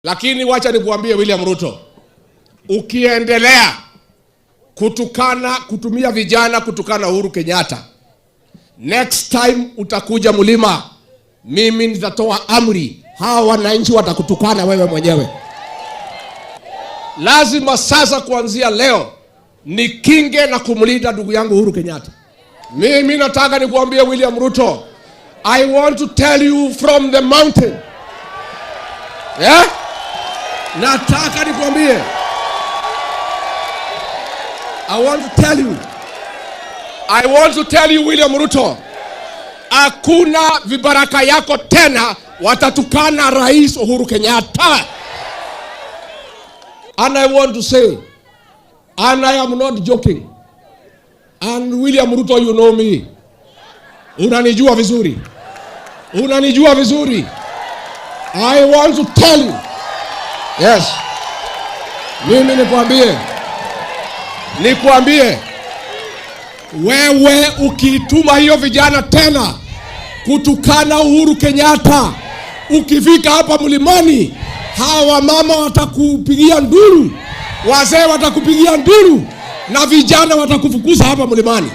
Lakini wacha nikuambie William Ruto, ukiendelea kutumia vijana kutukana Uhuru Kenyatta, next time utakuja Mlima, mimi nitatoa amri, hawa wananchi watakutukana wewe mwenyewe. Lazima sasa kuanzia leo nikinge na kumlinda ndugu yangu Uhuru Kenyatta. Mimi nataka nikuambie William Ruto, I want to tell you from the mountain. Yeah? Nataka nikuambie, I want to tell you William Ruto, hakuna vibaraka yako tena watatukana Rais Uhuru Kenyatta. And I want to say, and I am not joking, and William Ruto, you know me, unanijua vizuri. I want to tell you, yes, mimi nikwambie, wewe ukituma hiyo vijana tena kutukana Uhuru Kenyatta, ukifika hapa Mlimani, hawa mama watakupigia nduru, wazee watakupigia nduru, na vijana watakufukuza hapa Mlimani.